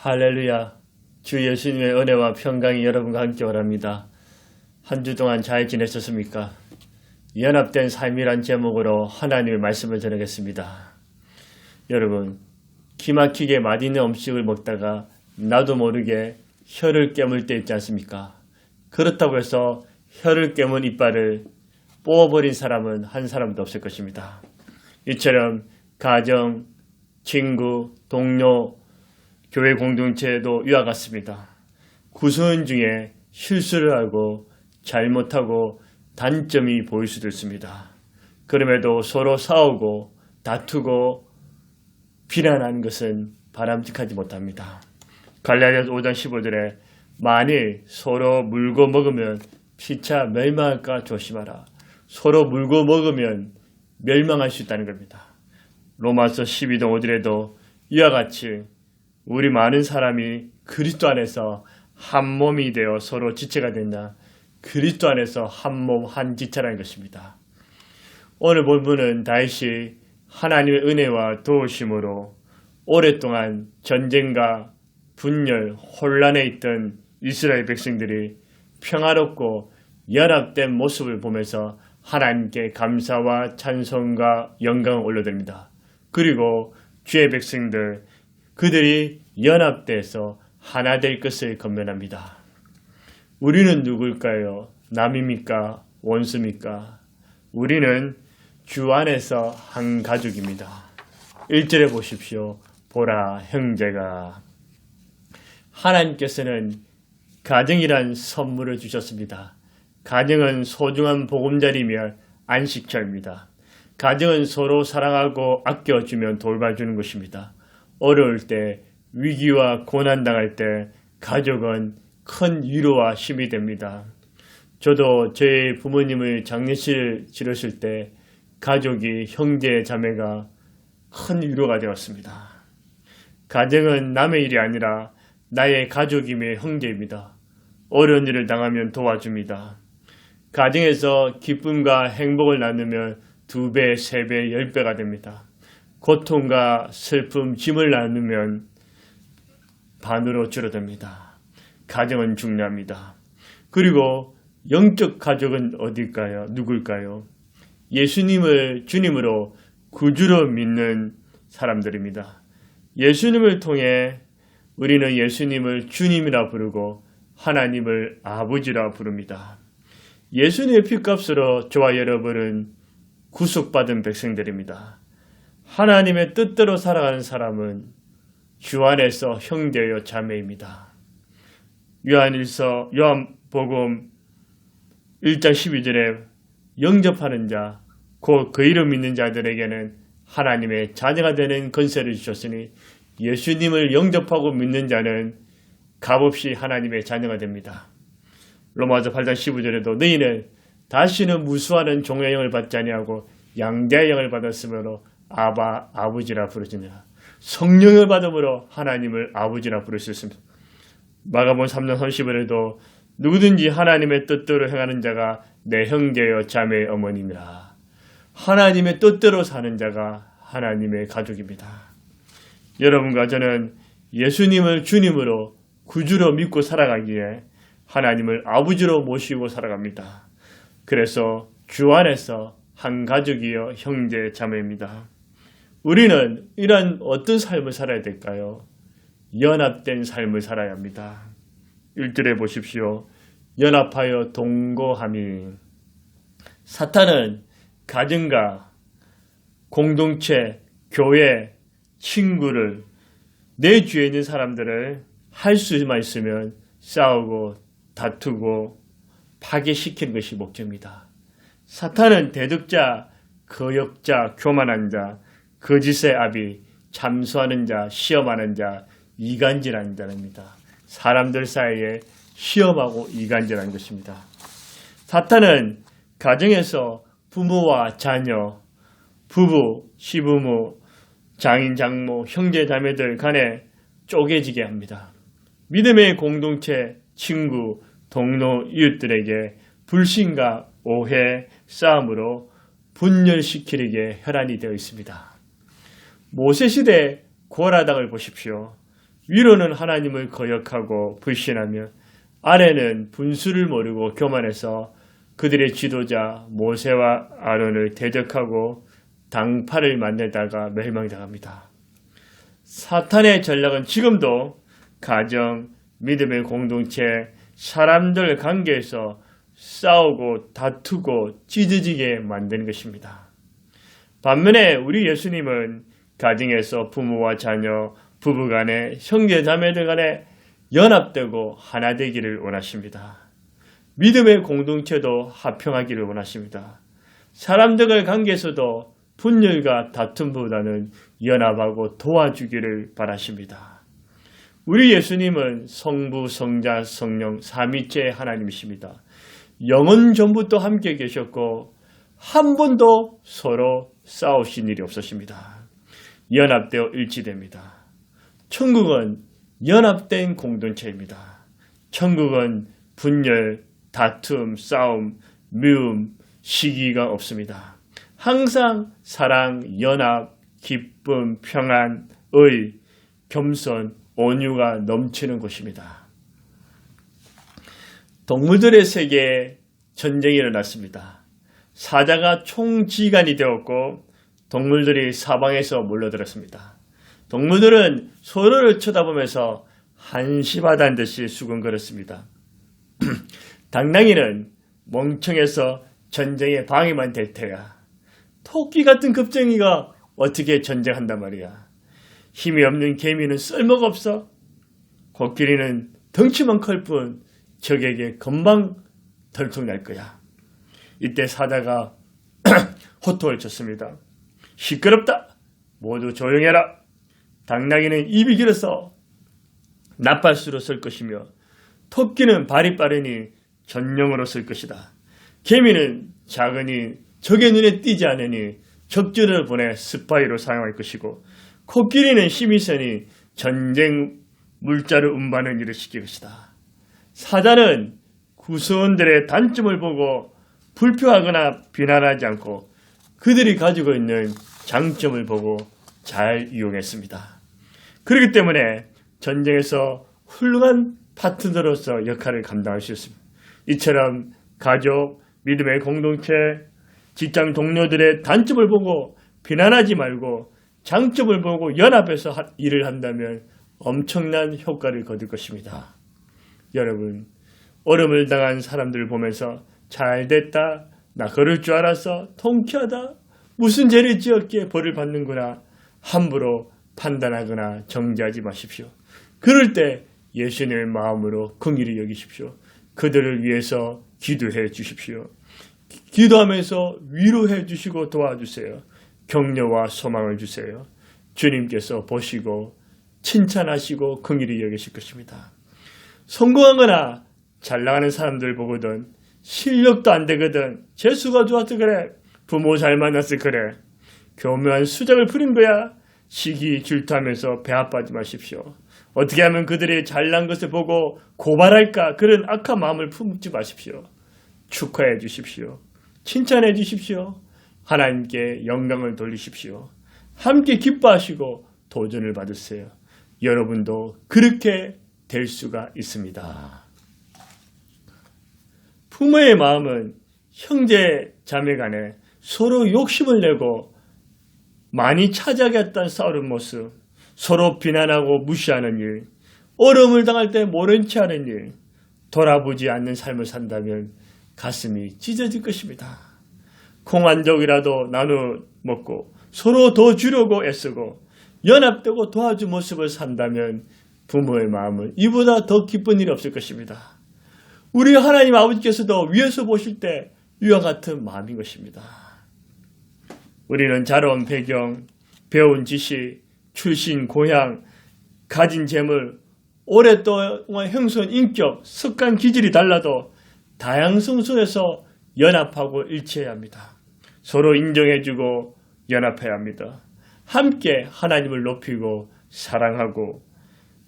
할렐루야. 주 예수님의 은혜와 평강이 여러분과 함께 오랍니다. 한 주 동안 잘 지내셨습니까? 연합된 삶이란 제목으로 하나님의 말씀을 전하겠습니다. 여러분, 기막히게 맛있는 음식을 먹다가 나도 모르게 혀를 깨물 때 있지 않습니까? 그렇다고 해서 혀를 깨문 이빨을 뽑아버린 사람은 한 사람도 없을 것입니다. 이처럼 가정, 친구, 동료, 교회 공동체도 이와 같습니다. 구성원 중에 실수를 하고 잘못하고 단점이 보일 수도 있습니다. 그럼에도 서로 싸우고 다투고 비난하는 것은 바람직하지 못합니다. 갈라디아서 5장 15절에 만일 서로 물고 먹으면 피차 멸망할까 조심하라. 서로 물고 먹으면 멸망할 수 있다는 겁니다. 로마서 12장 5절에도 이와 같이 우리 많은 사람이 그리스도 안에서 한 몸이 되어 서로 지체가 된다. 그리스도 안에서 한 몸, 한 지체라는 것입니다. 오늘 본문은 다윗이 하나님의 은혜와 도우심으로 오랫동안 전쟁과 분열, 혼란에 있던 이스라엘 백성들이 평화롭고 연합된 모습을 보면서 하나님께 감사와 찬송과 영광을 올려드립니다. 그리고 주의 백성들, 그들이 연합돼서 하나 될 것을 건면합니다. 우리는 누굴까요? 남입니까? 원수입니까? 우리는 주 안에서 한 가족입니다. 1절에 보십시오. 보라 형제가. 하나님께서는 가정이란 선물을 주셨습니다. 가정은 소중한 보금자리며 안식처입니다. 가정은 서로 사랑하고 아껴주면 돌봐주는 것입니다. 어려울 때, 위기와 고난당할 때 가족은 큰 위로와 힘이 됩니다. 저도 제 부모님을 장례식을 치렀을 때 가족이 형제 자매가 큰 위로가 되었습니다. 가정은 남의 일이 아니라 나의 가족임의 형제입니다. 어려운 일을 당하면 도와줍니다. 가정에서 기쁨과 행복을 나누면 2배, 3배, 10배가 됩니다. 고통과 슬픔, 짐을 나누면 반으로 줄어듭니다. 가정은 중요합니다. 그리고 영적 가족은 어딜까요? 누굴까요? 예수님을 주님으로 구주로 믿는 사람들입니다. 예수님을 통해 우리는 예수님을 주님이라 부르고 하나님을 아버지라 부릅니다. 예수님의 피값으로 저와 여러분은 구속받은 백성들입니다. 하나님의 뜻대로 살아가는 사람은 주 안에서 형제요 자매입니다. 요한복음 1장 12절에 영접하는 자, 곧 그 이름 믿는 자들에게는 하나님의 자녀가 되는 권세를 주셨으니 예수님을 영접하고 믿는 자는 값없이 하나님의 자녀가 됩니다. 로마서 8장 15절에도 너희는 다시는 무수하는 종의 영을 받지 아니하고 양자의 영을 받았으므로 아바, 아버지라 부르시느라. 성령을 받음으로 하나님을 아버지라 부를 수 있습니다. 마가복음 3장 30절에도 누구든지 하나님의 뜻대로 행하는 자가 내 형제여 자매의 어머니니라. 하나님의 뜻대로 사는 자가 하나님의 가족입니다. 여러분과 저는 예수님을 주님으로 구주로 믿고 살아가기에 하나님을 아버지로 모시고 살아갑니다. 그래서 주 안에서 한 가족이여 형제 자매입니다. 우리는 이런 어떤 삶을 살아야 될까요? 연합된 삶을 살아야 합니다. 1절에 보십시오. 연합하여 동거함이. 사탄은 가정과 공동체, 교회, 친구를, 내 주위에 있는 사람들을 할 수만 있으면 싸우고 다투고 파괴시키는 것이 목적입니다. 사탄은 대적자, 거역자, 교만한 자, 거짓의 아비, 잠수하는 자, 시험하는 자, 이간질하는 자입니다. 사람들 사이에 시험하고 이간질하는 것입니다. 사탄은 가정에서 부모와 자녀, 부부, 시부모, 장인, 장모, 형제, 자매들 간에 쪼개지게 합니다. 믿음의 공동체, 친구, 동료, 이웃들에게 불신과 오해, 싸움으로 분열시키려게 혈안이 되어 있습니다. 모세시대 고라당을 보십시오. 위로는 하나님을 거역하고 불신하며 아래는 분수를 모르고 교만해서 그들의 지도자 모세와 아론을 대적하고 당파를 만들다가 멸망당합니다. 사탄의 전략은 지금도 가정, 믿음의 공동체, 사람들 관계에서 싸우고 다투고 찢어지게 만드는 것입니다. 반면에 우리 예수님은 가정에서 부모와 자녀, 부부간에 형제 자매들 간에 연합되고 하나 되기를 원하십니다. 믿음의 공동체도 화평하기를 원하십니다. 사람들과의 관계에서도 분열과 다툼보다는 연합하고 도와주기를 바라십니다. 우리 예수님은 성부, 성자, 성령, 삼위째 하나님이십니다. 영원 전부터 함께 계셨고 한 번도 서로 싸우신 일이 없으십니다. 연합되어 일치됩니다. 천국은 연합된 공동체입니다. 천국은 분열, 다툼, 싸움, 미움, 시기가 없습니다. 항상 사랑, 연합, 기쁨, 평안, 의, 겸손, 온유가 넘치는 곳입니다. 동물들의 세계에 전쟁이 일어났습니다. 사자가 총지휘관이 되었고 동물들이 사방에서 몰려들었습니다. 동물들은 서로를 쳐다보면서 한심하다는 듯이 수근거렸습니다. 당나귀는 멍청해서 전쟁에 방해만 될 테야. 토끼 같은 겁쟁이가 어떻게 전쟁한단 말이야. 힘이 없는 개미는 쓸모가 없어. 코끼리는 덩치만 클 뿐 적에게 금방 덜통날 거야. 이때 사자가 호통을 쳤습니다. 시끄럽다. 모두 조용해라. 당나귀는 입이 길어서 나팔수로 쓸 것이며 토끼는 발이 빠르니 전용으로 쓸 것이다. 개미는 작으니 적의 눈에 띄지 않으니 적들을 보내 스파이로 사용할 것이고 코끼리는 힘이 세니 전쟁 물자를 운반하는 일을 시킬 것이다. 사자는 구수원들의 단점을 보고 불평하거나 비난하지 않고 그들이 가지고 있는 장점을 보고 잘 이용했습니다. 그렇기 때문에 전쟁에서 훌륭한 파트너로서 역할을 감당할 수 있습니다. 이처럼 가족, 믿음의 공동체, 직장 동료들의 단점을 보고 비난하지 말고 장점을 보고 연합해서 일을 한다면 엄청난 효과를 거둘 것입니다. 여러분, 어려움을 당한 사람들을 보면서 잘됐다, 나 그럴 줄 알았어, 통쾌하다, 무슨 죄를 지었기에 벌을 받는구나 함부로 판단하거나 정죄하지 마십시오. 그럴 때 예수님의 마음으로 긍휼히 여기십시오. 그들을 위해서 기도해 주십시오. 기도하면서 위로해 주시고 도와주세요. 격려와 소망을 주세요. 주님께서 보시고 칭찬하시고 긍휼히 여기실 것입니다. 성공하거나 잘 나가는 사람들 보거든 실력도 안 되거든 재수가 좋아서 그래 부모 잘 만나서 그래 교묘한 수작을 부린 거야 시기 질투하면서 배 아파하지 마십시오. 어떻게 하면 그들이 잘난 것을 보고 고발할까 그런 악한 마음을 품지 마십시오. 축하해 주십시오. 칭찬해 주십시오. 하나님께 영광을 돌리십시오. 함께 기뻐하시고 도전을 받으세요. 여러분도 그렇게 될 수가 있습니다. 부모의 마음은 형제 자매 간에 서로 욕심을 내고 많이 차지하겠다는 싸우는 모습, 서로 비난하고 무시하는 일, 어려움을 당할 때 모른 체 하는 일, 돌아보지 않는 삶을 산다면 가슴이 찢어질 것입니다. 콩 한 조각이라도 나눠 먹고 서로 더 주려고 애쓰고 연합되고 도와준 모습을 산다면 부모의 마음은 이보다 더 기쁜 일이 없을 것입니다. 우리 하나님 아버지께서도 위에서 보실 때 이와 같은 마음인 것입니다. 우리는 자라온 배경, 배운 지식, 출신, 고향, 가진 재물, 오랫동안 형성한 인격, 습관, 기질이 달라도 다양성 속에서 연합하고 일치해야 합니다. 서로 인정해주고 연합해야 합니다. 함께 하나님을 높이고 사랑하고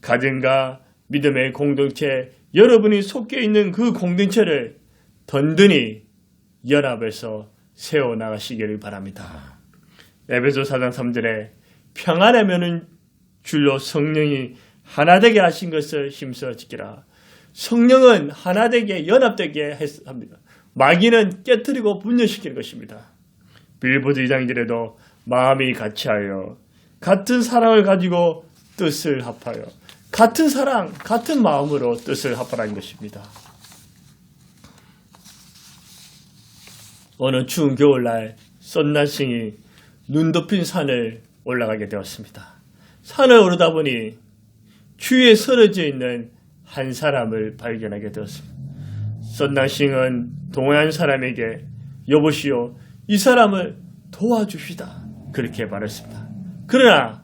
가정과 믿음의 공동체, 여러분이 속해 있는 그 공동체를 든든히 연합해서 세워나가시기를 바랍니다. 에베소 4장 3절에 평안의 면은 줄로 성령이 하나되게 하신 것을 힘써 지키라. 성령은 하나되게 연합되게 합니다. 마귀는 깨뜨리고 분열시키는 것입니다. 빌보드 2장절에도 마음이 같이하여 같은 사랑을 가지고 뜻을 합하여 같은 사랑, 같은 마음으로 뜻을 합하라는 것입니다. 어느 추운 겨울날 썬날싱이 눈 덮인 산을 올라가게 되었습니다. 산을 오르다 보니 주위에 쓰러져 있는 한 사람을 발견하게 되었습니다. 썬날싱은 동호한 사람에게 여보시오, 이 사람을 도와주시다 그렇게 말했습니다. 그러나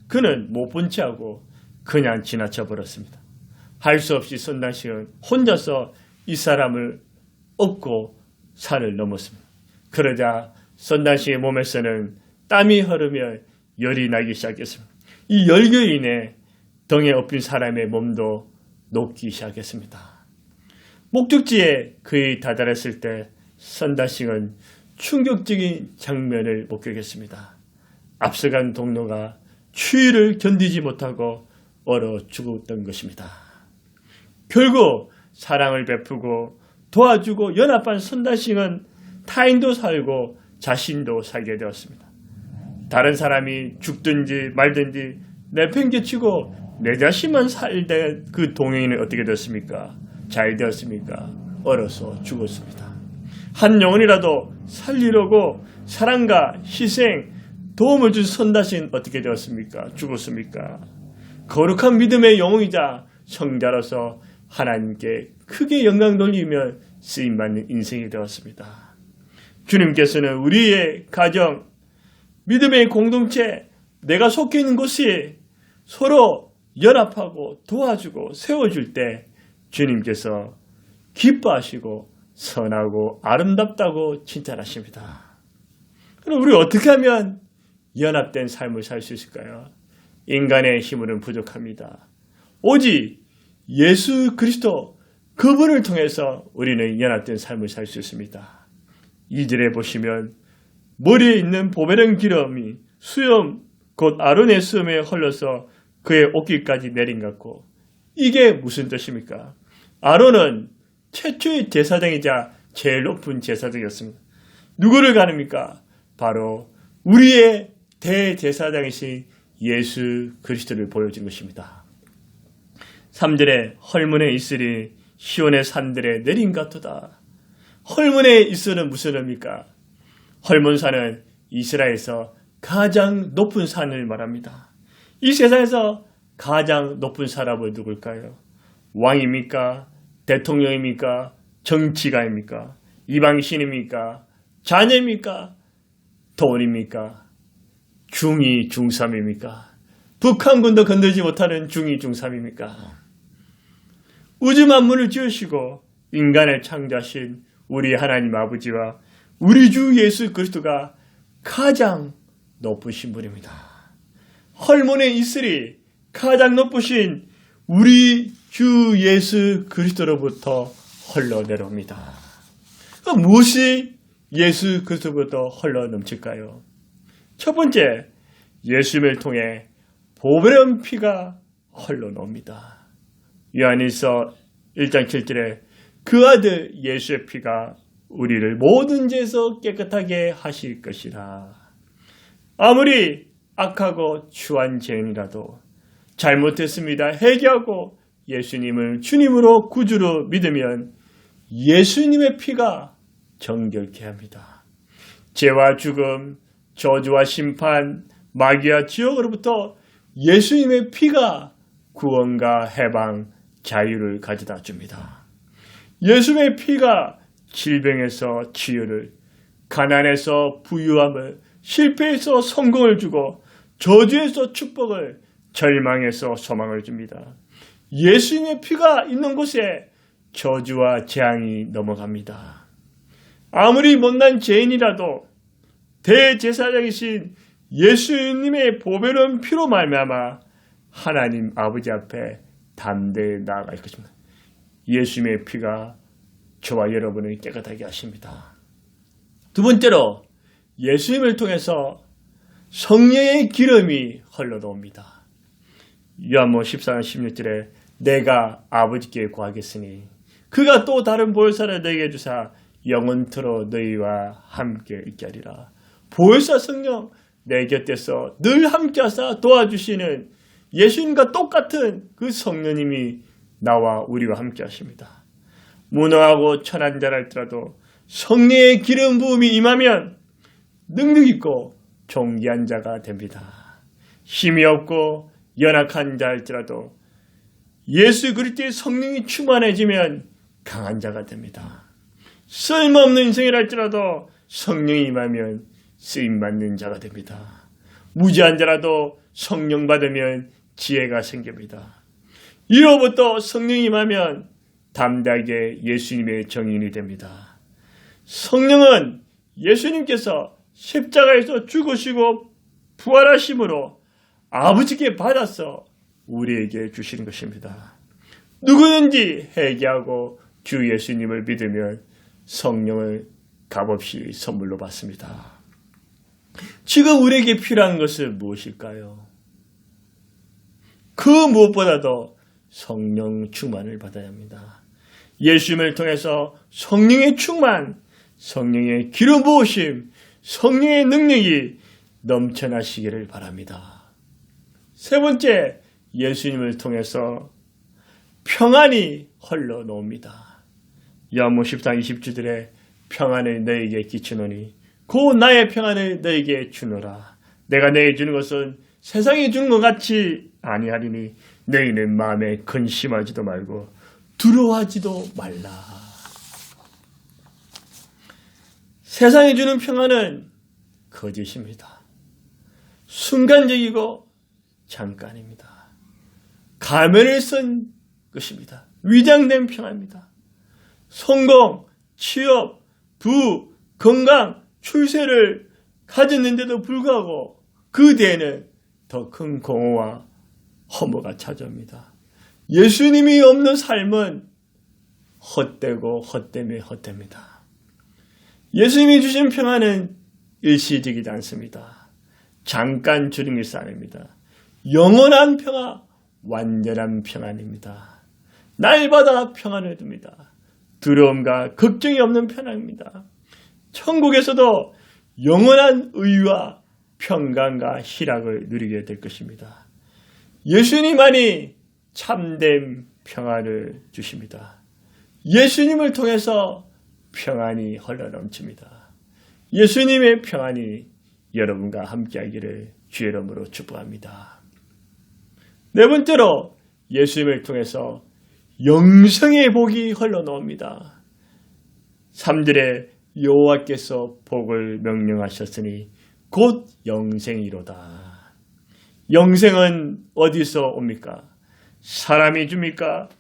그는 못 본 채하고 그냥 지나쳐 버렸습니다. 할 수 없이 썬날싱은 혼자서 이 사람을 업고 산을 넘었습니다. 그러자 썬날싱의 몸에서는 땀이 흐르며 열이 나기 시작했습니다. 이 열로 인해 등에 업힌 사람의 몸도 녹기 시작했습니다. 목적지에 거의 다다랐을 때 썬날싱은 충격적인 장면을 목격했습니다. 앞서간 동료가 추위를 견디지 못하고 얼어 죽었던 것입니다. 결국 사랑을 베푸고 도와주고 연합한 썬날싱은 타인도 살고 자신도 살게 되었습니다. 다른 사람이 죽든지 말든지 내팽개치고 내 자신만 살때 그 동행인은 어떻게 되었습니까? 잘 되었습니까? 얼어서 죽었습니다. 한 영혼이라도 살리려고 사랑과 희생, 도움을 준 썬날싱은 어떻게 되었습니까? 죽었습니까? 거룩한 믿음의 영웅이자 성자로서 하나님께 크게 영광 돌리며 쓰임받는 인생이 되었습니다. 주님께서는 우리의 가정, 믿음의 공동체, 내가 속해 있는 곳이 서로 연합하고 도와주고 세워줄 때 주님께서 기뻐하시고 선하고 아름답다고 칭찬하십니다. 그럼 우리 어떻게 하면 연합된 삶을 살 수 있을까요? 인간의 힘으로는 부족합니다. 오직 예수 그리스도 그분을 통해서 우리는 연합된 삶을 살 수 있습니다. 2절에 보시면 머리에 있는 보배른 기름이 수염 곧 아론의 수염에 흘러서 그의 옷깃까지 내린 것 같고, 이게 무슨 뜻입니까? 아론은 최초의 제사장이자 제일 높은 제사장이었습니다. 누구를 가릅니까? 바로 우리의 대제사장이신 예수 그리스도를 보여준 것입니다. 3절에 헐문의 이슬이 시온의 산들에 내린 같도다. 헐문의 이슬은 무슨 의미입니까? 헐문산은 이스라엘에서 가장 높은 산을 말합니다. 이 세상에서 가장 높은 사람은 누굴까요? 왕입니까? 대통령입니까? 정치가입니까? 이방신입니까? 자녀입니까? 돈입니까? 중이 중삼입니까? 북한군도 건들지 못하는 중이 중삼입니까? 우주 만물을 지으시고 인간을 창조하신 우리 하나님 아버지와 우리 주 예수 그리스도가 가장 높으신 분입니다. 헐몬의 이슬이 가장 높으신 우리 주 예수 그리스도로부터 흘러내려옵니다. 무엇이 예수 그리스도로부터 흘러넘칠까요? 첫 번째, 예수님을 통해 보배로운 피가 흘러나옵니다. 요한일서 1장 7절에 그 아들 예수의 피가 우리를 모든 죄에서 깨끗하게 하실 것이라. 아무리 악하고 추한 죄인이라도 잘못했습니다 회개하고 예수님을 주님으로 구주로 믿으면 예수님의 피가 정결케 합니다. 죄와 죽음, 저주와 심판, 마귀와 지옥으로부터 예수님의 피가 구원과 해방, 자유를 가져다 줍니다. 예수님의 피가 질병에서 치유를, 가난에서 부유함을, 실패에서 성공을 주고 저주에서 축복을, 절망에서 소망을 줍니다. 예수님의 피가 있는 곳에 저주와 재앙이 넘어갑니다. 아무리 못난 죄인이라도 대제사장이신 예수님의 보배로운 피로 말미암아 하나님 아버지 앞에 담대히 나아갈 것입니다. 예수님의 피가 저와 여러분을 깨끗하게 하십니다. 두 번째로 예수님을 통해서 성령의 기름이 흘러나옵니다. 요한복음 14장 16절에 내가 아버지께 구하겠으니 그가 또 다른 보혜사를 너희에게 주사 영원토록 너희와 함께 있게 하리라. 보혜사 성령 내 곁에서 늘 함께 하사 도와주시는 예수님과 똑같은 그 성령님이 나와 우리와 함께 하십니다. 무능하고 천한 자라 할지라도 성령의 기름 부음이 임하면 능력 있고 존귀한 자가 됩니다. 힘이 없고 연약한 자 할지라도 예수 그리스도의 성령이 충만해지면 강한 자가 됩니다. 쓸모없는 인생이라 할지라도 성령이 임하면 쓰임받는 자가 됩니다. 무지한 자라도 성령 받으면 지혜가 생깁니다. 이로부터 성령이 임하면 담대하게 예수님의 정인이 됩니다. 성령은 예수님께서 십자가에서 죽으시고 부활하심으로 아버지께 받아서 우리에게 주시는 것입니다. 누구든지 회개하고 주 예수님을 믿으면 성령을 값없이 선물로 받습니다. 지금 우리에게 필요한 것은 무엇일까요? 그 무엇보다도 성령 충만을 받아야 합니다. 예수님을 통해서 성령의 충만, 성령의 기름 부으심, 성령의 능력이 넘쳐나시기를 바랍니다. 세 번째, 예수님을 통해서 평안이 흘러나옵니다. 요한복음 10장 20절에 평안을 너에게 끼치노니 곧 나의 평안을 너에게 주노라. 내가 너에게 주는 것은 세상이 주는 것 같이 아니하리니 너희는 마음에 근심하지도 말고 두려워하지도 말라. 세상이 주는 평안은 거짓입니다. 순간적이고 잠깐입니다. 가면을 쓴 것입니다. 위장된 평안입니다. 성공, 취업, 부, 건강, 출세를 가졌는데도 불구하고 그 뒤에는 더 큰 공허와 허무가 찾아옵니다. 예수님이 없는 삶은 헛되고 헛되며 헛됩니다. 예수님이 주신 평안은 일시적이지 않습니다. 잠깐 주는 일이 아닙니다. 영원한 평화, 완전한 평안입니다. 날마다 평안을 줍니다. 두려움과 걱정이 없는 평안입니다. 천국에서도 영원한 의와 평강과 희락을 누리게 될 것입니다. 예수님만이 참된 평안을 주십니다. 예수님을 통해서 평안이 흘러넘칩니다. 예수님의 평안이 여러분과 함께하기를 주의 이름으로 축복합니다. 네 번째로 예수님을 통해서 영생의 복이 흘러나옵니다. 3절에 여호와께서 복을 명령하셨으니 곧 영생이로다. 영생은 어디서 옵니까? 사람이 줍니까?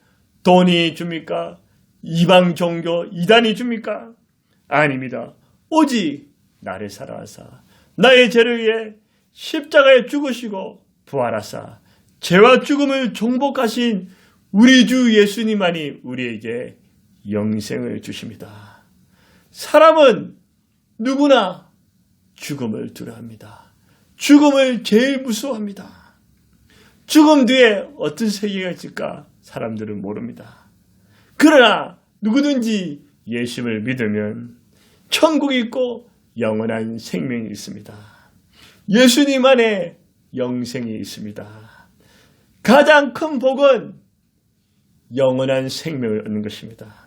돈이 줍니까? 이방 종교 이단이 줍니까? 아닙니다. 오직 나를 사랑하사 나의 죄를 위해 십자가에 죽으시고 부활하사 죄와 죽음을 정복하신 우리 주 예수님만이 우리에게 영생을 주십니다. 사람은 누구나 죽음을 두려워합니다. 죽음을 제일 무서워합니다. 죽음 뒤에 어떤 세계가 있을까 사람들은 모릅니다. 그러나 누구든지 예수를 믿으면 천국이 있고 영원한 생명이 있습니다. 예수님 안에 영생이 있습니다. 가장 큰 복은 영원한 생명을 얻는 것입니다.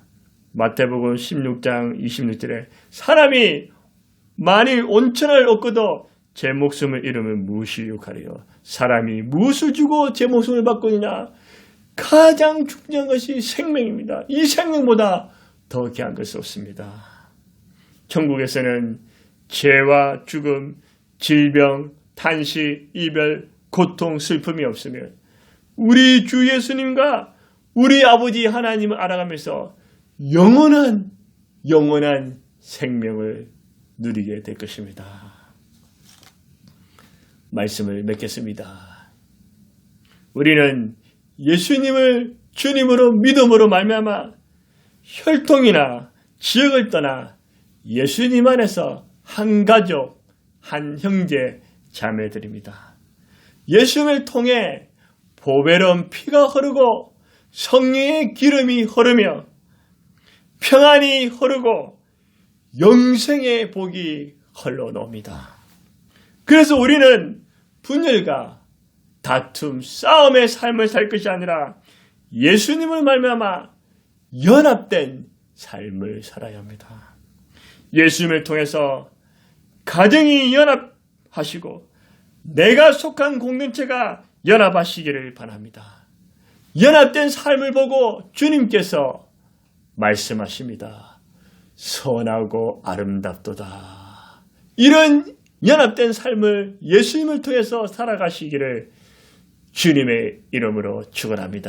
마태복음 16장 26절에 사람이 만일 온천을 얻고도 제 목숨을 잃으면 무엇이 유익하리요? 사람이 무엇을 주고 제 목숨을 바꾸느냐? 가장 중요한 것이 생명입니다. 이 생명보다 더 귀한 것이 없습니다. 천국에서는 죄와 죽음, 질병, 탄식, 이별, 고통, 슬픔이 없으면 우리 주 예수님과 우리 아버지 하나님을 알아가면서 영원한 생명을 누리게 될 것입니다. 말씀을 맺겠습니다. 우리는 예수님을 주님으로 믿음으로 말미암아 혈통이나 지역을 떠나 예수님 안에서 한 가족, 한 형제, 자매들입니다. 예수님을 통해 보배로운 피가 흐르고 성령의 기름이 흐르며 평안이 흐르고 영생의 복이 흘러나옵니다. 그래서 우리는 분열과 다툼, 싸움의 삶을 살 것이 아니라 예수님을 말미암아 연합된 삶을 살아야 합니다. 예수님을 통해서 가정이 연합하시고 내가 속한 공동체가 연합하시기를 바랍니다. 연합된 삶을 보고 주님께서 말씀하십니다. 선하고 아름답도다. 이런 연합된 삶을 예수님을 통해서 살아가시기를 주님의 이름으로 축원합니다.